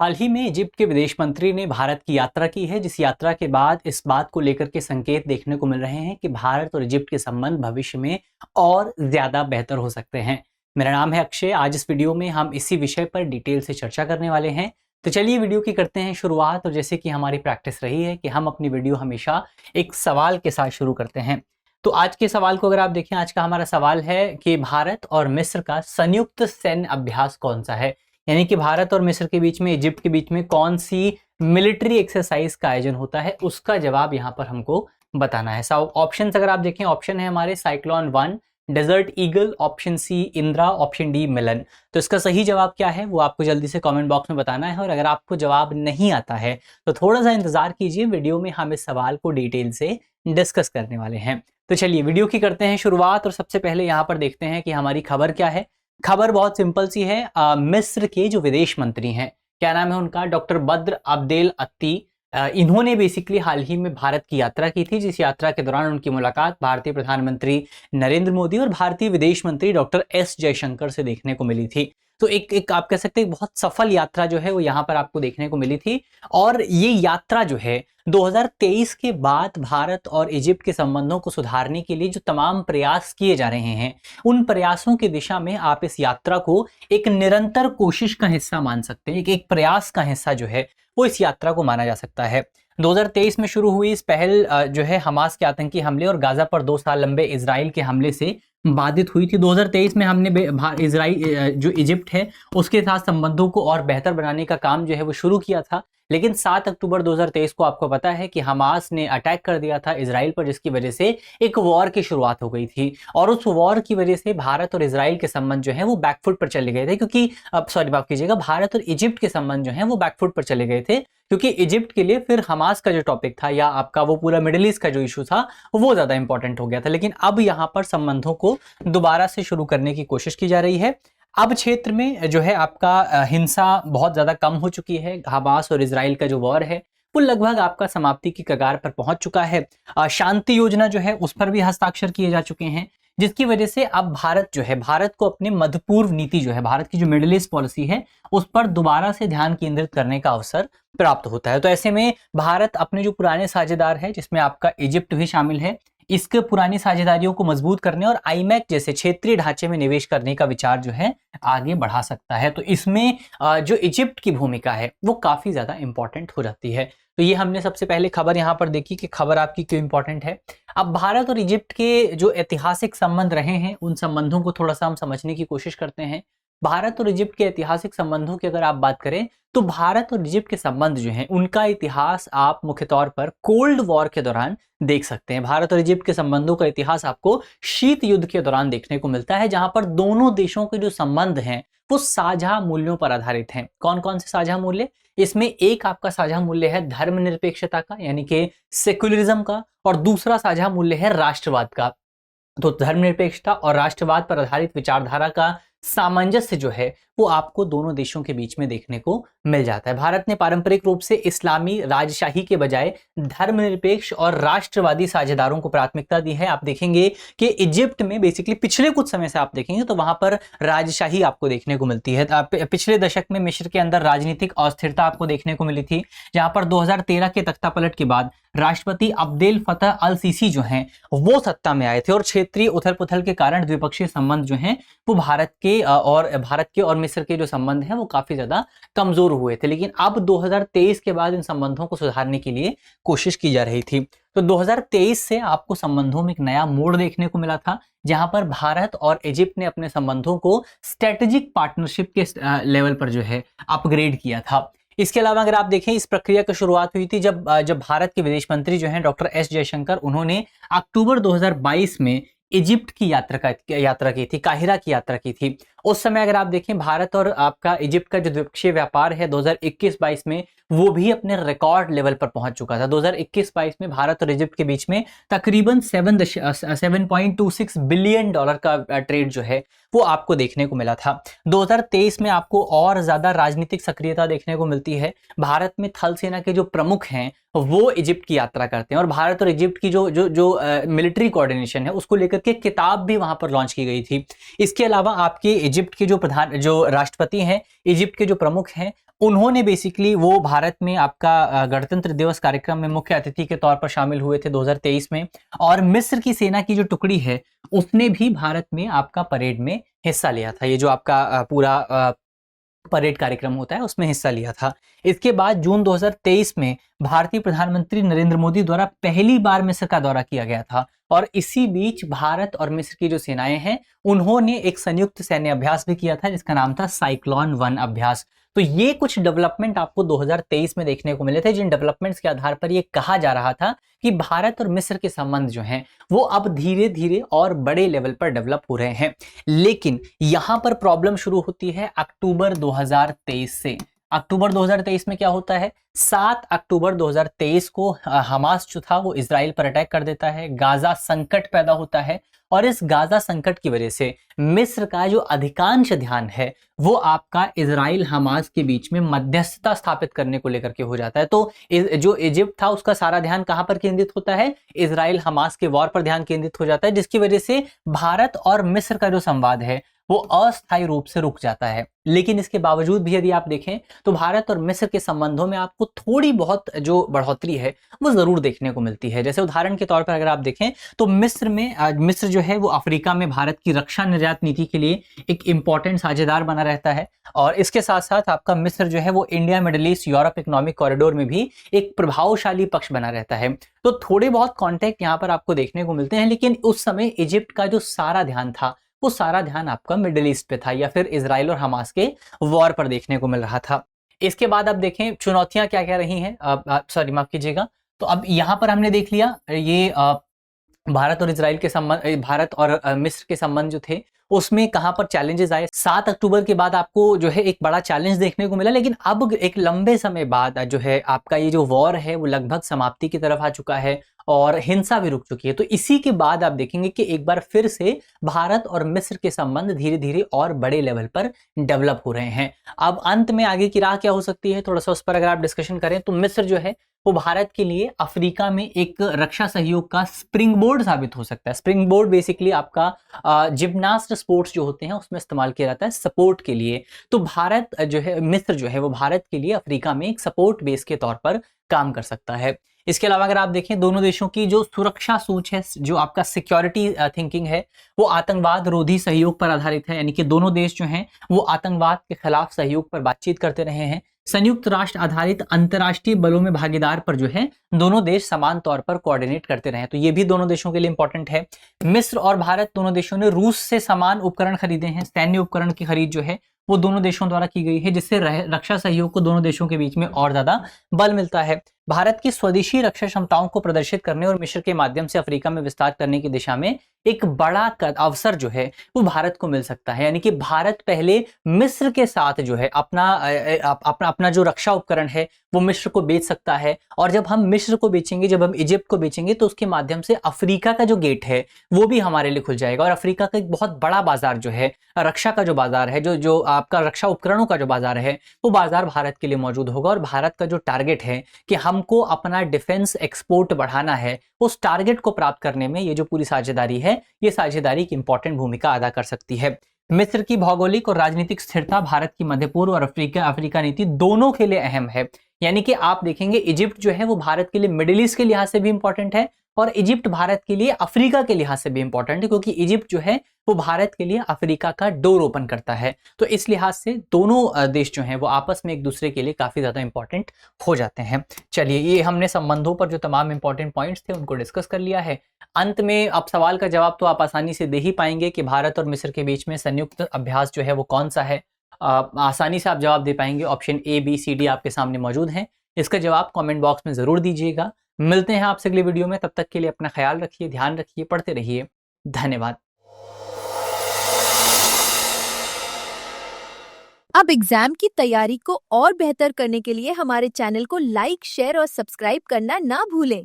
हाल ही में इजिप्ट के विदेश मंत्री ने भारत की यात्रा की है, जिस यात्रा के बाद इस बात को लेकर के संकेत देखने को मिल रहे हैं कि भारत और इजिप्ट के संबंध भविष्य में और ज्यादा बेहतर हो सकते हैं। मेरा नाम है अक्षय। आज इस वीडियो में हम इसी विषय पर डिटेल से चर्चा करने वाले हैं। तो चलिए वीडियो की करते हैं शुरुआत। और जैसे कि हमारी प्रैक्टिस रही है कि हम अपनी वीडियो हमेशा एक सवाल के साथ शुरू करते हैं। तो आज के सवाल को अगर आप देखें, आज का हमारा सवाल है कि भारत और मिस्र का संयुक्त सैन्य अभ्यास कौन सा है। यानी कि भारत और मिस्र के बीच में, इजिप्ट के बीच में कौन सी मिलिट्री एक्सरसाइज का आयोजन होता है, उसका जवाब यहाँ पर हमको बताना है। ऑप्शंस अगर आप देखें, ऑप्शन है हमारे cyclone 1, desert eagle, option C Indra, option D Milan. तो इसका सही जवाब क्या है वो आपको जल्दी से कमेंट बॉक्स में बताना है। और अगर आपको जवाब नहीं आता है तो थोड़ा सा इंतजार कीजिए, वीडियो में हम इस सवाल को डिटेल से डिस्कस करने वाले हैं। तो चलिए वीडियो की करते हैं शुरुआत। और सबसे पहले यहाँ पर देखते हैं कि हमारी खबर क्या है। खबर बहुत सिंपल सी है। मिस्र के जो विदेश मंत्री हैं, क्या नाम है उनका, डॉक्टर बद्र अब्देल अत्ती, इन्होंने बेसिकली हाल ही में भारत की यात्रा की थी, जिस यात्रा के दौरान उनकी मुलाकात भारतीय प्रधानमंत्री नरेंद्र मोदी और भारतीय विदेश मंत्री डॉक्टर एस जयशंकर से देखने को मिली थी। तो एक आप कह सकते हैं बहुत सफल यात्रा जो है वो यहाँ पर आपको देखने को मिली थी। और ये यात्रा जो है 2023 के बाद भारत और इजिप्ट के संबंधों को सुधारने के लिए जो तमाम प्रयास किए जा रहे हैं, उन प्रयासों की दिशा में आप इस यात्रा को एक निरंतर कोशिश का हिस्सा मान सकते हैं। एक प्रयास का हिस्सा जो है वो इस यात्रा को माना जा सकता है। 2023 में शुरू हुई इस पहल जो है हमास के आतंकी हमले और गाजा पर 2 साल लंबे इजराइल के हमले से बाधित हुई थी। 2023 में हमने इजराइल जो इजिप्ट है उसके साथ संबंधों को और बेहतर बनाने का काम जो है वो शुरू किया था। लेकिन 7 अक्टूबर 2023 को आपको पता है कि हमास ने अटैक कर दिया था इजराइल पर, जिसकी वजह से एक वॉर की शुरुआत हो गई थी। और उस वॉर की वजह से भारत और इजराइल के संबंध जो है वो बैकफुट पर चले गए थे, क्योंकि माफ कीजिएगा, भारत और इजिप्ट के संबंध जो है वो बैकफुट पर चले गए थे, क्योंकि इजिप्ट के लिए फिर हमास का जो टॉपिक था या आपका वो पूरा मिडिल ईस्ट का जो इशू था वो ज्यादा इंपॉर्टेंट हो गया था। लेकिन अब यहाँ पर संबंधों को दोबारा से शुरू करने की कोशिश की जा रही है। अब क्षेत्र में जो है आपका हिंसा बहुत ज्यादा कम हो चुकी है। हमास और इजराइल का जो वॉर है वो लगभग आपका समाप्ति की कगार पर पहुंच चुका है। शांति योजना जो है उस पर भी हस्ताक्षर किए जा चुके हैं, जिसकी वजह से अब भारत जो है, भारत को अपनी मध्यपूर्व नीति जो है, भारत की जो मिडिल ईस्ट पॉलिसी है उस पर दोबारा से ध्यान केंद्रित करने का अवसर प्राप्त होता है। तो ऐसे में भारत अपने जो पुराने साझेदार है, जिसमें आपका इजिप्ट भी शामिल है, इसके पुरानी साझेदारियों को मजबूत करने और आईमैक जैसे क्षेत्रीय ढांचे में निवेश करने का विचार जो है आगे बढ़ा सकता है। तो इसमें जो इजिप्ट की भूमिका है वो काफी ज्यादा इंपॉर्टेंट हो जाती है। तो ये हमने सबसे पहले खबर यहाँ पर देखी कि खबर आपकी क्यों इंपॉर्टेंट है। अब भारत और इजिप्ट के जो ऐतिहासिक संबंध रहे हैं उन संबंधों को थोड़ा सा हम समझने की कोशिश करते हैं। भारत और इजिप्ट के ऐतिहासिक संबंधों की अगर आप बात करें तो भारत और इजिप्ट के संबंध जो हैं उनका इतिहास आप मुख्य तौर पर कोल्ड वॉर के दौरान देख सकते हैं। भारत और इजिप्ट के संबंधों का इतिहास आपको शीत युद्ध के दौरान देखने को मिलता है, जहां पर दोनों देशों के जो संबंध हैं वो साझा मूल्यों पर आधारित हैं। कौन कौन से साझा मूल्य? इसमें एक आपका साझा मूल्य है धर्मनिरपेक्षता का, यानी कि सेक्युलरिज्म का, और दूसरा साझा मूल्य है राष्ट्रवाद का। तो धर्मनिरपेक्षता और राष्ट्रवाद पर आधारित विचारधारा का सामंजस्य जो है वो आपको दोनों देशों के बीच में देखने को मिल जाता है। भारत ने पारंपरिक रूप से इस्लामी राजशाही के बजाय धर्मनिरपेक्ष और राष्ट्रवादी साझेदारों को प्राथमिकता दी है। आप देखेंगे कि इजिप्ट में बेसिकली पिछले कुछ समय से आप देखेंगे तो वहां पर राजशाही आपको देखने को मिलती है। पिछले दशक में मिस्र के अंदर राजनीतिक अस्थिरता आपको देखने को मिली थी, जहां पर 2013 के तख्तापलट के बाद राष्ट्रपति अब्देल फतह अल सीसी जो हैं वो सत्ता में आए थे, और क्षेत्रीय उथल पुथल के कारण द्विपक्षीय संबंध जो हैं वो भारत के और मिस्र के जो संबंध हैं वो काफी ज्यादा कमजोर हुए थे। लेकिन अब 2023 के बाद इन संबंधों को सुधारने के लिए कोशिश की जा रही थी। तो 2023 से आपको संबंधों में एक नया मोड़ देखने को मिला था, जहां पर भारत और इजिप्ट ने अपने संबंधों को स्ट्रेटेजिक पार्टनरशिप के लेवल पर जो है अपग्रेड किया था। इसके अलावा अगर आप देखें, इस प्रक्रिया की शुरुआत हुई थी जब भारत के विदेश मंत्री जो हैं डॉक्टर एस जयशंकर, उन्होंने अक्टूबर 2022 में इजिप्ट की यात्रा की थी, काहिरा की यात्रा की थी। उस समय अगर आप देखें, भारत और आपका इजिप्ट का जो द्विपक्षीय व्यापार है 2021-22 में वो भी अपने रिकॉर्ड लेवल पर पहुंच चुका था। 2021-22 में भारत और इजिप्ट के बीच में तकरीबन 7.26 बिलियन डॉलर का ट्रेड जो है वो आपको देखने को मिला था। 2023 में आपको और ज्यादा राजनीतिक सक्रियता देखने को मिलती है। भारत में थल सेना के जो प्रमुख हैं वो इजिप्ट की यात्रा करते हैं, और भारत और इजिप्ट की जो मिलिट्री कोऑर्डिनेशन है उसको लेकर के किताब भी वहां पर लॉन्च की गई थी। इसके अलावा आपके इजिप्ट के जो राष्ट्रपति हैं, इजिप्ट के जो प्रमुख हैं, उन्होंने बेसिकली वो भारत में आपका गणतंत्र दिवस कार्यक्रम में मुख्य अतिथि के तौर पर शामिल हुए थे 2023 में। और मिस्र की सेना की जो टुकड़ी है उसने भी भारत में आपका परेड में हिस्सा लिया था। ये जो आपका पूरा परेड कार्यक्रम होता है उसमें हिस्सा लिया था। इसके बाद जून 2023 में भारतीय प्रधानमंत्री नरेंद्र मोदी द्वारा पहली बार मिस्र का दौरा किया गया था। और इसी बीच भारत और मिस्र की जो सेनाएं हैं उन्होंने एक संयुक्त सैन्य अभ्यास भी किया था जिसका नाम था साइक्लोन 1 अभ्यास। तो ये कुछ डेवलपमेंट आपको 2023 में देखने को मिले थे, जिन डेवलपमेंट्स के आधार पर ये कहा जा रहा था कि भारत और मिस्र के संबंध जो हैं वो अब धीरे धीरे और बड़े लेवल पर डेवलप हो रहे हैं। लेकिन यहां पर प्रॉब्लम शुरू होती है अक्टूबर 2023 से। अक्टूबर 2023 में क्या होता है? 7 अक्टूबर 2023 को हमास जो था वो इजराइल पर अटैक कर देता है, गाजा संकट पैदा होता है। और इस गाजा संकट की वजह से मिस्र का जो अधिकांश ध्यान है वो आपका इजराइल हमास के बीच में मध्यस्थता स्थापित करने को लेकर के हो जाता है। तो जो इजिप्ट था उसका सारा ध्यान कहां पर केंद्रित होता है? इजराइल हमास के वॉर पर ध्यान केंद्रित हो जाता है, जिसकी वजह से भारत और मिस्र का जो संवाद है वो अस्थायी रूप से रुक जाता है। लेकिन इसके बावजूद भी यदि आप देखें तो भारत और मिस्र के संबंधों में आपको थोड़ी बहुत जो बढ़ोतरी है वो जरूर देखने को मिलती है। जैसे उदाहरण के तौर पर अगर आप देखें तो मिस्र जो है वो अफ्रीका में भारत की रक्षा निर्यात नीति के लिए एक इंपॉर्टेंट साझेदार बना रहता है। और इसके साथ साथ आपका मिस्र जो है वो India middle east Europe economic corridor में भी एक प्रभावशाली पक्ष बना रहता है। तो थोड़े बहुत कॉन्टेक्ट यहाँ पर आपको देखने को मिलते हैं। लेकिन उस समय इजिप्ट का जो सारा ध्यान था वो सारा ध्यान आपका मिडिल ईस्ट पे था या फिर इजराइल और हमास के वॉर पर देखने को मिल रहा था। इसके बाद आप देखें चुनौतियां क्या क्या रही हैं, सॉरी माफ कीजिएगा। तो अब यहां पर हमने देख लिया ये भारत और इजराइल के संबंध, भारत और मिस्र के संबंध जो थे उसमें कहां पर चैलेंजेस आए। 7 अक्टूबर के बाद आपको जो है एक बड़ा चैलेंज देखने को मिला। लेकिन अब एक लंबे समय बाद जो है आपका ये जो वॉर है वो लगभग समाप्ति की तरफ आ चुका है और हिंसा भी रुक चुकी है। तो इसी के बाद आप देखेंगे कि एक बार फिर से भारत और मिस्र के संबंध धीरे धीरे और बड़े लेवल पर डेवलप हो रहे हैं। अब अंत में आगे की राह क्या हो सकती है, थोड़ा सा उस पर अगर आप डिस्कशन करें तो मिस्र जो है वो भारत के लिए अफ्रीका में एक रक्षा सहयोग का स्प्रिंग बोर्ड साबित हो सकता है। स्प्रिंग बोर्ड बेसिकली आपका जिम्नास्ट स्पोर्ट्स जो होते हैं उसमें इस्तेमाल किया जाता है सपोर्ट के लिए। तो भारत जो है, मिस्र जो है वो भारत के लिए अफ्रीका में एक सपोर्ट बेस के तौर पर काम कर सकता है। इसके अलावा अगर आप देखें दोनों देशों की जो सुरक्षा सोच है, जो आपका सिक्योरिटी थिंकिंग है, वो आतंकवाद रोधी सहयोग पर आधारित है। यानी कि दोनों देश जो हैं वो आतंकवाद के खिलाफ सहयोग पर बातचीत करते रहे हैं। संयुक्त राष्ट्र आधारित अंतर्राष्ट्रीय बलों में भागीदार पर जो है दोनों देश समान तौर पर कोऑर्डिनेट करते रहे। तो ये भी दोनों देशों के लिए इंपॉर्टेंट है। मिस्र और भारत दोनों देशों ने रूस से समान उपकरण खरीदे हैं। सैन्य उपकरण की खरीद जो है वो दोनों देशों द्वारा की गई है, जिससे रक्षा सहयोग को दोनों देशों के बीच में और ज्यादा बल मिलता है। भारत की स्वदेशी रक्षा क्षमताओं को प्रदर्शित करने और मिस्र के माध्यम से अफ्रीका में विस्तार करने की दिशा में एक बड़ा अवसर जो है वो भारत को मिल सकता है। यानी कि भारत पहले मिस्र के साथ जो है अपना जो रक्षा उपकरण है वो मिस्र को बेच सकता है। और जब हम मिस्र को बेचेंगे, जब हम इजिप्ट को बेचेंगे तो उसके माध्यम से अफ्रीका का जो गेट है वो भी हमारे लिए खुल जाएगा। और अफ्रीका का एक बहुत बड़ा बाजार जो है, रक्षा का जो बाजार है, जो आपका रक्षा उपकरणों का जो बाजार है, वो बाजार भारत के लिए मौजूद होगा। और भारत का जो टारगेट है कि हमको अपना डिफेंस एक्सपोर्ट बढ़ाना है, उस टारगेट को प्राप्त करने में ये जो पूरी साझेदारी है, ये साझेदारी की इंपॉर्टेंट भूमिका अदा कर सकती है। मिस्र की भौगोलिक और राजनीतिक स्थिरता भारत की मध्य पूर्व और अफ्रीका नीति दोनों के लिए अहम है। यानी कि आप देखेंगे इजिप्ट जो है वो भारत के लिए मिडिल ईस्ट के लिहाज से भी इंपॉर्टेंट है और इजिप्ट भारत के लिए अफ्रीका के लिहाज से भी इंपॉर्टेंट है, क्योंकि इजिप्ट जो है वो भारत के लिए अफ्रीका का डोर ओपन करता है। तो इस लिहाज से दोनों देश जो हैं वो आपस में एक दूसरे के लिए काफी ज्यादा इंपॉर्टेंट हो जाते हैं। चलिए, ये हमने संबंधों पर जो तमाम इंपॉर्टेंट पॉइंट्स थे उनको डिस्कस कर लिया है। अंत में अब सवाल का जवाब तो आप आसानी से दे ही पाएंगे कि भारत और मिस्र के बीच में संयुक्त अभ्यास जो है वो कौन सा है। आसानी से आप जवाब दे पाएंगे। Option A, B, C, D आपके सामने मौजूद हैं। इसका जवाब कमेंट बॉक्स में जरूर दीजिएगा। मिलते हैं आपसे अगली वीडियो में। तब तक के लिए अपना ख्याल रखिए, ध्यान रखिए, पढ़ते रहिए। धन्यवाद। अब एग्जाम की तैयारी को और बेहतर करने के लिए हमारे चैनल को लाइक, शेयर और सब्सक्राइब करना ना भूलें।